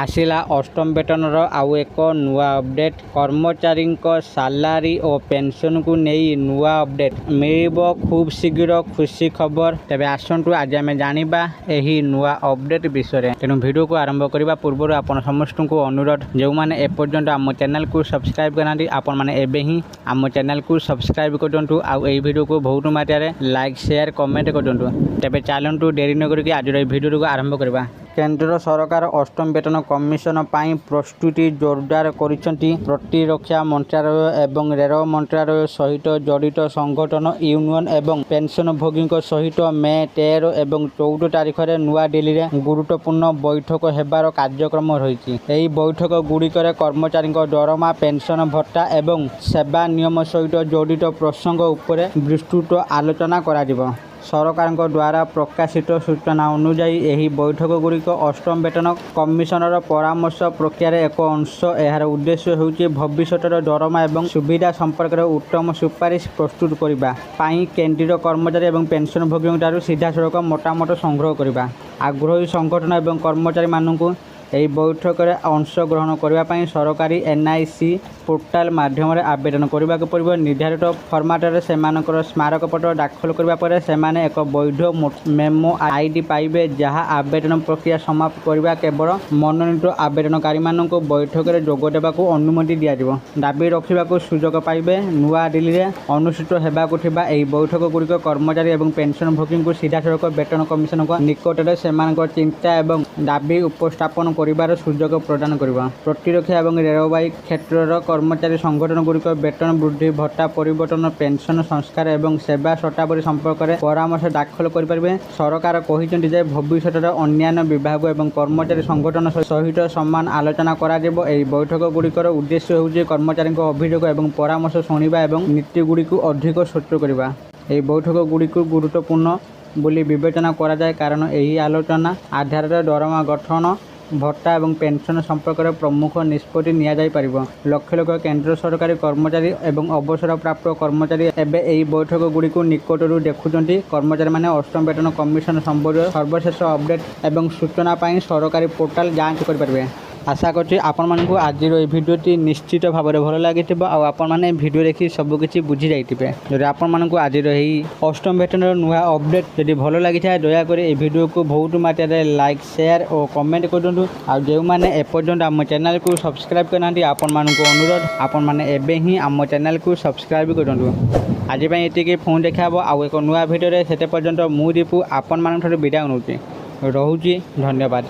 आसिला अष्टम वेतनर आउ एक नुआ अपडेट कर्मचारी सालारी और पेंशन को नहीं नुआ अपडेट मिल खूब शीघ्र खुशी खबर। तेज आसतु आज आम जाना यही नुआ अपडेट विषय। तेणु वीडियो को आरंभ करने पूर्व आप समस्त को अनुरोध जो मैंने एपर्यंत आम चैनल को सब्सक्राइब करना आपण मैंने एबे ही आम चैनल को सब्सक्राइब करूँ आउ वीडियो को बहुत मात्रा लाइक शेयर कमेंट करूँ। तेज चलतु डेरी न करके आज भिडियो को आरंभ करवा। केंद्र सरकार अष्टम वेतन कमिशन पाई प्रस्तुति जोरदार करिसेंती। प्रतिरक्षा मंत्रालय एवं रेल मंत्रालय सहित जड़ित संगठन यूनियन एवं पेंशनभोगी सहित मे 13 एवं 14 तारिख में नुआ दिल्ली में गुरुत्वपूर्ण बैठक हेबार कार्यक्रम रही। यही बैठक गुड़िकर कर्मचारी दरमा पेंशन भत्ता एवं सेवा नियम सहित जड़ित प्रसंग उपर विस्तृत आलोचना करा। सरकार द्वारा प्रकाशित सूचना अनुसार यही बैठक गुड़िक अष्टम वेतन कमिशनर परामर्श प्रक्रियार एक अंश। यार उद्देश्य होउछि भविष्यतर दरमा एवं सुविधा संपर्क में उत्तम सुपारिश प्रस्तुत करने केंद्रीय कर्मचारी एवं पेंशनभोगी सीधा सड़क मतामत संग्रह करने। आग्रही संगठन एवं कर्मचारी मानू यही बैठक में अंशग्रहण करने सरकारी NIC पोर्टाल माध्यम आवेदन करने को पड़ो। निर्धारित फर्माटर से स्मारक पत्र दाखल करने से एक वैध मेमो ID पाइबे जहाँ आवेदन प्रक्रिया समाप्त करने केवल मनोनीत आवेदनकारी को बैठक में जोगदेवा अनुमति दिज्व। दाबी रखा सुजोग पाइबे। नुआ दिल्ली में अनुष्ठित होगा यही बैठक गुड़िक कर्मचारी और पेंशनभोगी को सीधा सड़क वेतन कमिशन निकट में चिंता और दाबी उपस्थापन कर सुजोग प्रदान करवा। प्रतिरक्षा और रेलवाई क्षेत्र कर्मचारी संगठन गुड़िक वेतन वृद्धि भत्ता परिवर्तन पेंशन संस्कार और सेवा शर्तावली संपर्क में परामर्श दाखल करें। सरकार कहते भविष्य अन्य विभाग और कर्मचारी संगठन सहित समान आलोचना करा। बैठक गुड़िकर उद्देश्य होउछि कर्मचारी अभियोग और परामर्श शुणा और नीति गुड़िक अधिक स्वच्छ करवा। यह बैठक गुड़िक गुरुत्वपूर्ण बोली विवेचना करा जाए कारण यही आलोचना आधार दरमा गठन भत्ता और पेंशन संपर्क में प्रमुख निष्पत्ति नि लक्ष लक्ष केंद्र सरकारी कर्मचारी और अवसर प्राप्त कर्मचारी एवं यही बैठक गुड़िक निकटू देखुंट। कर्मचारी मैंने अष्टम वेतन कमिशन संबंधित सर्वशेष अपडेट और सूचना सरकारी पोर्टाल जांच करेंगे। आशा करछि आपण मानकु आज भिडियोटी निश्चित भाव में भल लगी आपण मैंने भिडियो देखी सबकि बुझी जाइए। जब आपण मानकु आज अष्टम वेतन नुआ अपडेट जदि भल लगी दयाकोर ये भिडियो को बहुत मात्रा लाइक शेयर और कमेंट करूँ। आउ जो मैंने एपर्यंत आम चैनल को सब्सक्राइब करना आपण मानकु अनुरोध आपण मैंने एबे ही आम चैनल को सब्सक्राइब करूँ। आज ये फोन देखा आउ एक नुआ भिडियो से पर्यंत मु दीपू आपण मान विदा नौची। रोची धन्यवाद।